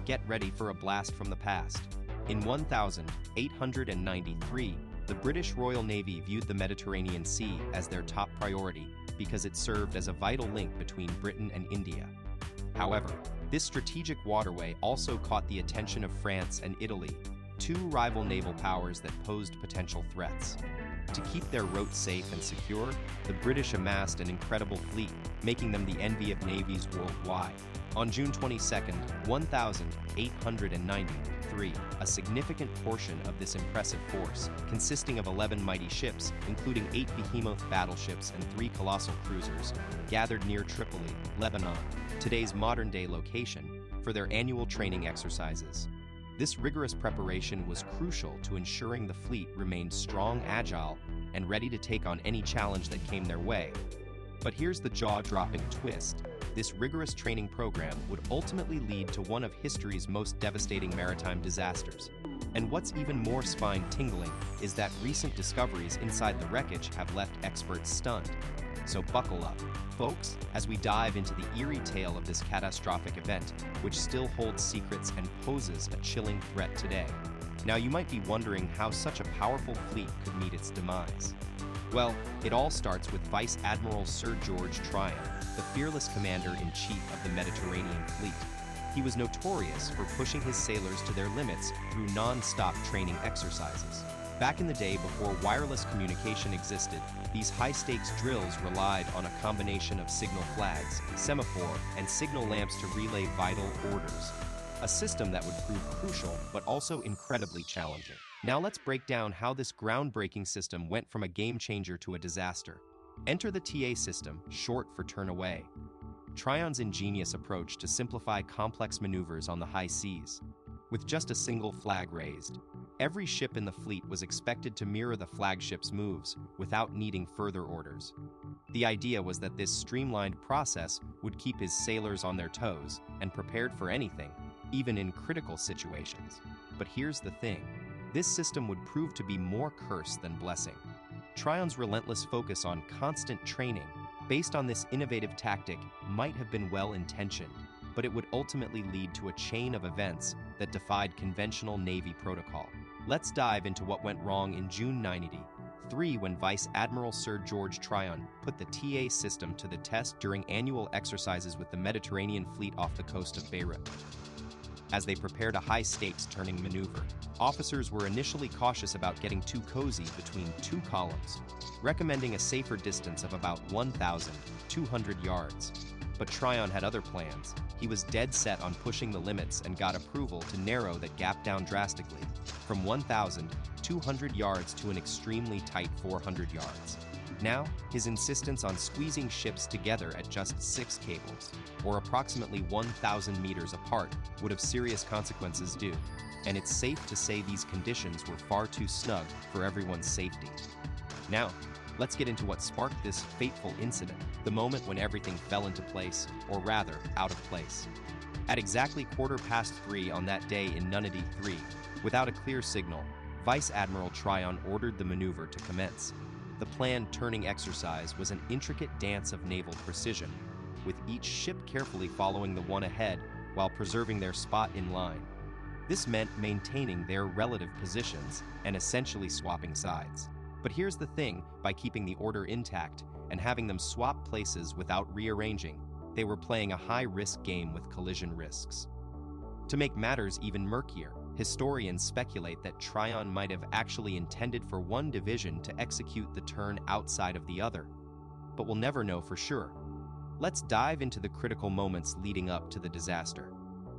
get ready for a blast from the past. In 1893, the British Royal Navy viewed the Mediterranean Sea as their top priority because it served as a vital link between Britain and India. However, this strategic waterway also caught the attention of France and Italy, two rival naval powers that posed potential threats. To keep their route safe and secure, the British amassed an incredible fleet, making them the envy of navies worldwide. On June 22, 1893, a significant portion of this impressive force, consisting of 11 mighty ships, including 8 behemoth battleships and 3 colossal cruisers, gathered near Tripoli, Lebanon, today's modern-day location, for their annual training exercises. This rigorous preparation was crucial to ensuring the fleet remained strong, agile, and ready to take on any challenge that came their way. But here's the jaw-dropping twist. This rigorous training program would ultimately lead to one of history's most devastating maritime disasters. And what's even more spine-tingling is that recent discoveries inside the wreckage have left experts stunned. So buckle up, folks, as we dive into the eerie tale of this catastrophic event, which still holds secrets and poses a chilling threat today. Now, you might be wondering how such a powerful fleet could meet its demise. Well, it all starts with Vice Admiral Sir George Tryon, the fearless commander-in-chief of the Mediterranean Fleet. He was notorious for pushing his sailors to their limits through non-stop training exercises. Back in the day before wireless communication existed, these high-stakes drills relied on a combination of signal flags, semaphore, and signal lamps to relay vital orders. A system that would prove crucial, but also incredibly challenging. Now let's break down how this groundbreaking system went from a game-changer to a disaster. Enter the TA system, short for turn away. Tryon's ingenious approach to simplify complex maneuvers on the high seas. With just a single flag raised, every ship in the fleet was expected to mirror the flagship's moves without needing further orders. The idea was that this streamlined process would keep his sailors on their toes and prepared for anything, even in critical situations. But here's the thing. This system would prove to be more curse than blessing. Tryon's relentless focus on constant training, based on this innovative tactic, might have been well-intentioned, but it would ultimately lead to a chain of events that defied conventional Navy protocol. Let's dive into what went wrong in June 1993 when Vice Admiral Sir George Tryon put the TA system to the test during annual exercises with the Mediterranean Fleet off the coast of Beirut. As they prepared a high-stakes turning maneuver, officers were initially cautious about getting too cozy between two columns, recommending a safer distance of about 1,200 yards. But Tryon had other plans. He was dead set on pushing the limits and got approval to narrow that gap down drastically, from 1,200 yards to an extremely tight 400 yards. Now, his insistence on squeezing ships together at just 6 cables, or approximately 1,000 meters apart, would have serious consequences due, and it's safe to say these conditions were far too snug for everyone's safety. Now, let's get into what sparked this fateful incident, the moment when everything fell into place, or rather, out of place. At exactly 3:15 on that day in 1993, without a clear signal, Vice Admiral Tryon ordered the maneuver to commence. The planned turning exercise was an intricate dance of naval precision, with each ship carefully following the one ahead while preserving their spot in line. This meant maintaining their relative positions and essentially swapping sides. But here's the thing, by keeping the order intact and having them swap places without rearranging, they were playing a high-risk game with collision risks. To make matters even murkier, historians speculate that Tryon might have actually intended for one division to execute the turn outside of the other. But we'll never know for sure. Let's dive into the critical moments leading up to the disaster.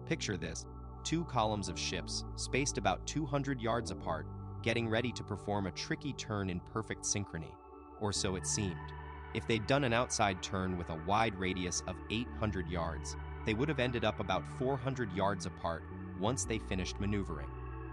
Picture this: 2 columns of ships, spaced about 200 yards apart, getting ready to perform a tricky turn in perfect synchrony, or so it seemed. If they'd done an outside turn with a wide radius of 800 yards, they would have ended up about 400 yards apart once they finished maneuvering.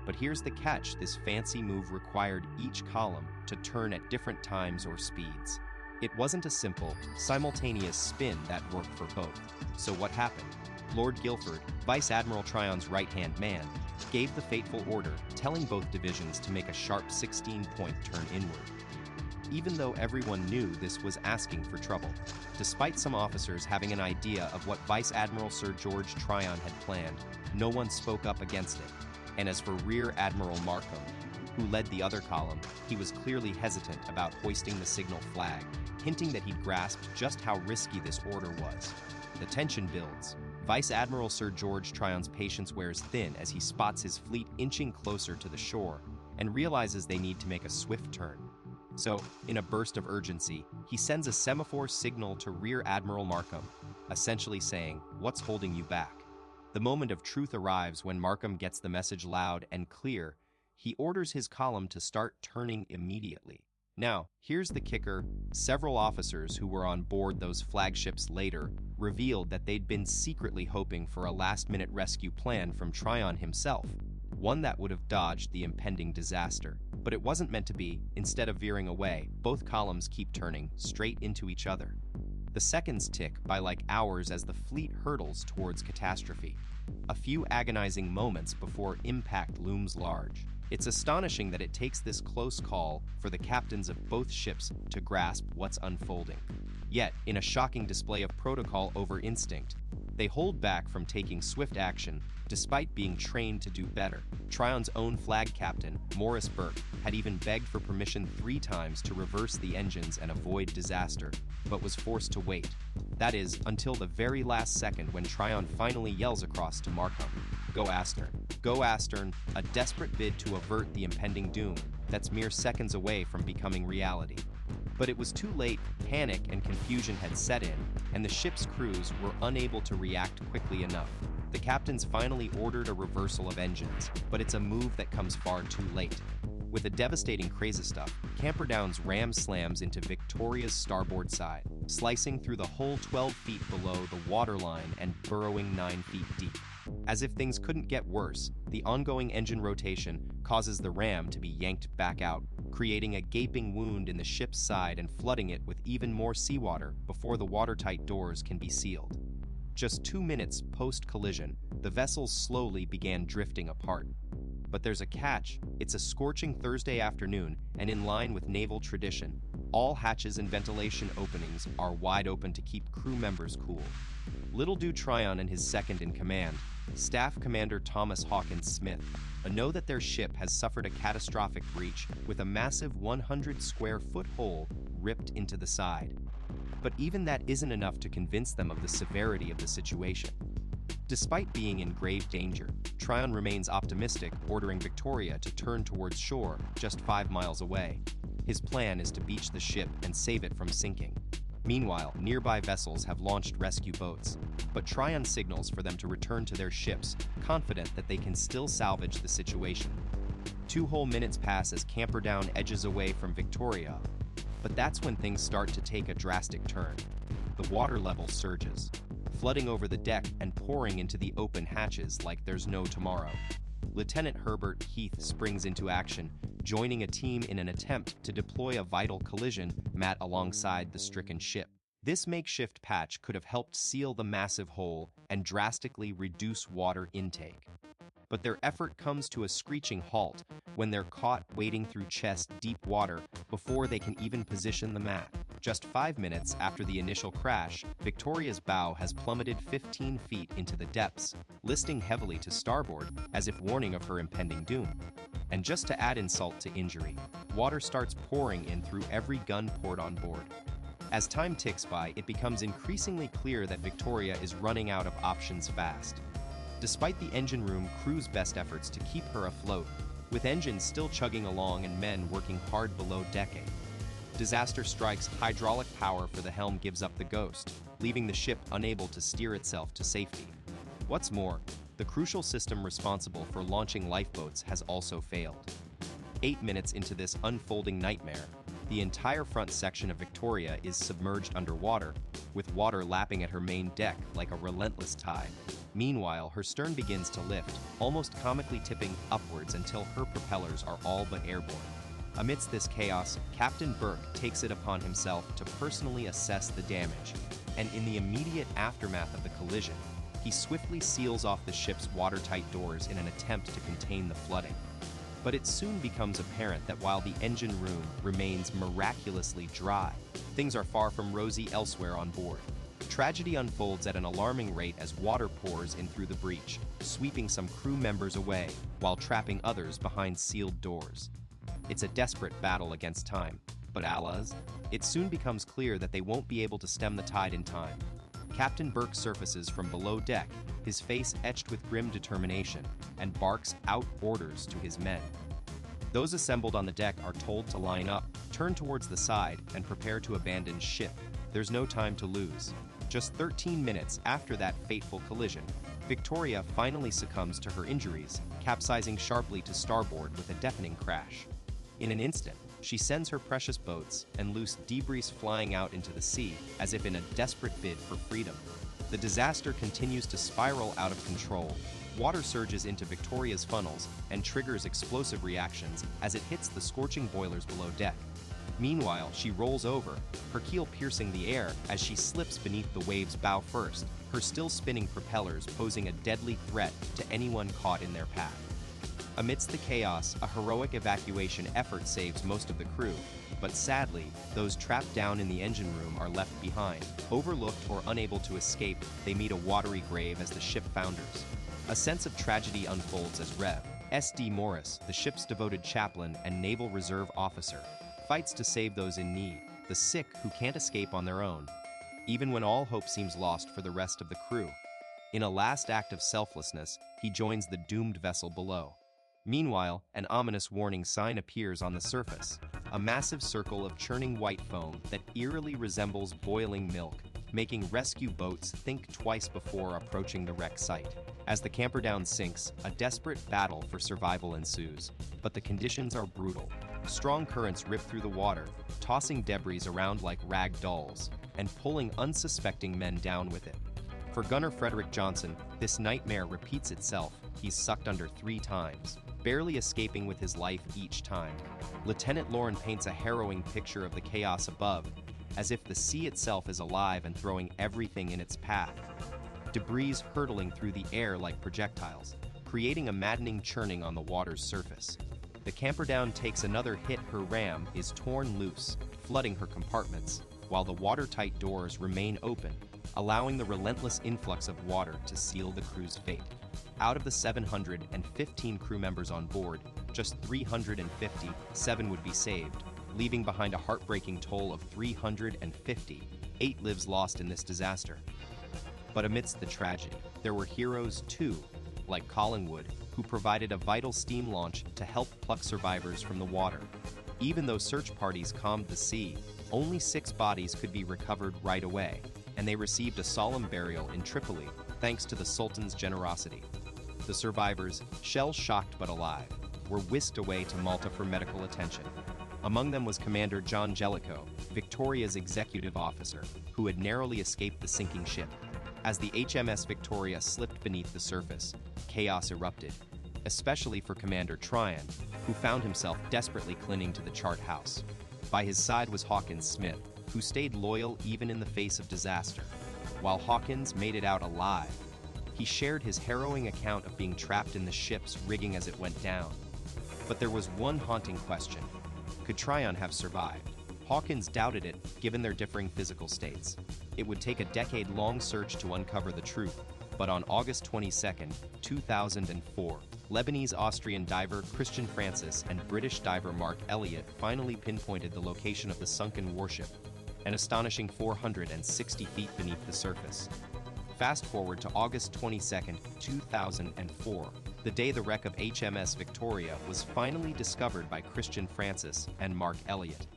But here's the catch: this fancy move required each column to turn at different times or speeds. It wasn't a simple, simultaneous spin that worked for both. So what happened? Lord Guilford, Vice Admiral Tryon's right-hand man, gave the fateful order, telling both divisions to make a sharp 16-point turn inward. Even though everyone knew this was asking for trouble, despite some officers having an idea of what Vice Admiral Sir George Tryon had planned, no one spoke up against it. And as for Rear Admiral Markham, who led the other column, he was clearly hesitant about hoisting the signal flag, hinting that he'd grasped just how risky this order was. The tension builds. Vice Admiral Sir George Tryon's patience wears thin as he spots his fleet inching closer to the shore and realizes they need to make a swift turn. So, in a burst of urgency, he sends a semaphore signal to Rear Admiral Markham, essentially saying, "What's holding you back?" The moment of truth arrives when Markham gets the message loud and clear. He orders his column to start turning immediately. Now, here's the kicker. Several officers who were on board those flagships later revealed that they'd been secretly hoping for a last-minute rescue plan from Tryon himself, one that would have dodged the impending disaster. But it wasn't meant to be. Instead of veering away, both columns keep turning straight into each other. The seconds tick by like hours as the fleet hurtles towards catastrophe. A few agonizing moments before impact looms large. It's astonishing that it takes this close call for the captains of both ships to grasp what's unfolding. Yet, in a shocking display of protocol over instinct, they hold back from taking swift action despite being trained to do better. Tryon's own flag captain, Morris Burke, had even begged for permission 3 times to reverse the engines and avoid disaster, but was forced to wait. That is, until the very last second when Tryon finally yells across to Markham, "Go Astern. Go Astern," a desperate bid to avert the impending doom that's mere seconds away from becoming reality. But it was too late. Panic and confusion had set in, and the ship's crews were unable to react quickly enough. The captains finally ordered a reversal of engines, but it's a move that comes far too late. With a devastating Crazy-Stuff, Camperdown's ram slams into Victoria's starboard side, slicing through the hull 12 feet below the waterline and burrowing 9 feet deep. As if things couldn't get worse, the ongoing engine rotation causes the ram to be yanked back out, creating a gaping wound in the ship's side and flooding it with even more seawater before the watertight doors can be sealed. Just 2 minutes post-collision, the vessels slowly began drifting apart. But there's a catch. It's a scorching Thursday afternoon, and in line with naval tradition, all hatches and ventilation openings are wide open to keep crew members cool. Little do Tryon and his second-in-command, Staff Commander Thomas Hawkins Smith, know that their ship has suffered a catastrophic breach with a massive 100-square-foot hole ripped into the side. But even that isn't enough to convince them of the severity of the situation. Despite being in grave danger, Tryon remains optimistic, ordering Victoria to turn towards shore just 5 miles away. His plan is to beach the ship and save it from sinking. Meanwhile, nearby vessels have launched rescue boats, but Tryon signals for them to return to their ships, confident that they can still salvage the situation. 2 whole minutes pass as Camperdown edges away from Victoria, but that's when things start to take a drastic turn. The water level surges, flooding over the deck and pouring into the open hatches like there's no tomorrow. Lieutenant Herbert Heath springs into action, joining a team in an attempt to deploy a vital collision mat alongside the stricken ship. This makeshift patch could have helped seal the massive hole and drastically reduce water intake. But their effort comes to a screeching halt when they're caught wading through chest-deep water before they can even position the mat. Just 5 minutes after the initial crash, Victoria's bow has plummeted 15 feet into the depths, listing heavily to starboard as if warning of her impending doom. And just to add insult to injury, water starts pouring in through every gun port on board. As time ticks by, it becomes increasingly clear that Victoria is running out of options fast. Despite the engine room crew's best efforts to keep her afloat, with engines still chugging along and men working hard below decking, disaster strikes. Hydraulic power for the helm gives up the ghost, leaving the ship unable to steer itself to safety. What's more, the crucial system responsible for launching lifeboats has also failed. 8 minutes into this unfolding nightmare, the entire front section of Victoria is submerged underwater, with water lapping at her main deck like a relentless tide. Meanwhile, her stern begins to lift, almost comically tipping upwards until her propellers are all but airborne. Amidst this chaos, Captain Burke takes it upon himself to personally assess the damage, and in the immediate aftermath of the collision, he swiftly seals off the ship's watertight doors in an attempt to contain the flooding. But it soon becomes apparent that while the engine room remains miraculously dry, things are far from rosy elsewhere on board. Tragedy unfolds at an alarming rate as water pours in through the breach, sweeping some crew members away while trapping others behind sealed doors. It's a desperate battle against time, but alas, it soon becomes clear that they won't be able to stem the tide in time. Captain Burke surfaces from below deck, his face etched with grim determination, and barks out orders to his men. Those assembled on the deck are told to line up, turn towards the side, and prepare to abandon ship. There's no time to lose. Just 13 minutes after that fateful collision, Victoria finally succumbs to her injuries, capsizing sharply to starboard with a deafening crash. In an instant, she sends her precious boats and loose debris flying out into the sea as if in a desperate bid for freedom. The disaster continues to spiral out of control. Water surges into Victoria's funnels and triggers explosive reactions as it hits the scorching boilers below deck. Meanwhile, she rolls over, her keel piercing the air as she slips beneath the wave's bow first, her still spinning propellers posing a deadly threat to anyone caught in their path. Amidst the chaos, a heroic evacuation effort saves most of the crew, but sadly, those trapped down in the engine room are left behind. Overlooked or unable to escape, they meet a watery grave as the ship founders. A sense of tragedy unfolds as Rev. S.D. Morris, the ship's devoted chaplain and Naval Reserve officer, fights to save those in need, the sick who can't escape on their own, even when all hope seems lost for the rest of the crew. In a last act of selflessness, he joins the doomed vessel below. Meanwhile, an ominous warning sign appears on the surface, a massive circle of churning white foam that eerily resembles boiling milk, making rescue boats think twice before approaching the wreck site. As the Camperdown sinks, a desperate battle for survival ensues, but the conditions are brutal. Strong currents rip through the water, tossing debris around like rag dolls, and pulling unsuspecting men down with it. For Gunner Frederick Johnson, this nightmare repeats itself. He's sucked under 3 times, barely escaping with his life each time. Lieutenant Lauren paints a harrowing picture of the chaos above, as if the sea itself is alive and throwing everything in its path. Debris hurtling through the air like projectiles, creating a maddening churning on the water's surface. The Camperdown takes another hit. Her ram is torn loose, flooding her compartments, while the watertight doors remain open, allowing the relentless influx of water to seal the crew's fate. Out of the 715 crew members on board, just 357 would be saved, leaving behind a heartbreaking toll of 350, 8 lives lost in this disaster. But amidst the tragedy, there were heroes too, like Collingwood, who provided a vital steam launch to help pluck survivors from the water. Even though search parties calmed the sea, only 6 bodies could be recovered right away, and they received a solemn burial in Tripoli thanks to the Sultan's generosity. The survivors, shell-shocked but alive, were whisked away to Malta for medical attention. Among them was Commander John Jellicoe, Victoria's executive officer, who had narrowly escaped the sinking ship. As the HMS Victoria slipped beneath the surface, chaos erupted, especially for Commander Tryon, who found himself desperately clinging to the chart house. By his side was Hawkins Smith, who stayed loyal even in the face of disaster. While Hawkins made it out alive, he shared his harrowing account of being trapped in the ship's rigging as it went down. But there was one haunting question. Could Tryon have survived? Hawkins doubted it, given their differing physical states. It would take a decade-long search to uncover the truth, but on August 22, 2004, Lebanese-Austrian diver Christian Francis and British diver Mark Elliott finally pinpointed the location of the sunken warship, an astonishing 460 feet beneath the surface. Fast forward to August 22, 2004, the day the wreck of HMS Victoria was finally discovered by Christian Francis and Mark Elliott.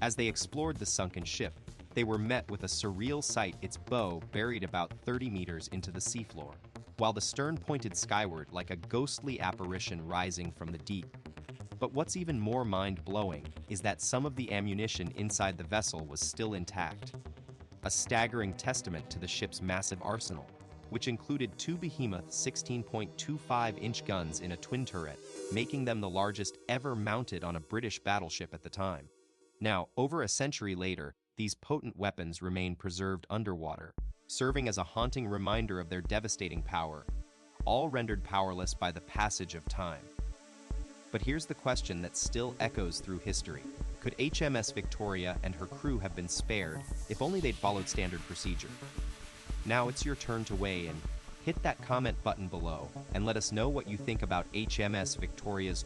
As they explored the sunken ship, they were met with a surreal sight: its bow buried about 30 meters into the seafloor, while the stern pointed skyward like a ghostly apparition rising from the deep. But what's even more mind-blowing is that some of the ammunition inside the vessel was still intact, a staggering testament to the ship's massive arsenal, which included 2 behemoth 16.25-inch guns in a twin turret, making them the largest ever mounted on a British battleship at the time. Now, over a century later, these potent weapons remain preserved underwater, serving as a haunting reminder of their devastating power, all rendered powerless by the passage of time. But here's the question that still echoes through history. Could HMS Victoria and her crew have been spared if only they'd followed standard procedure? Now it's your turn to weigh in. Hit that comment button below and let us know what you think about HMS Victoria's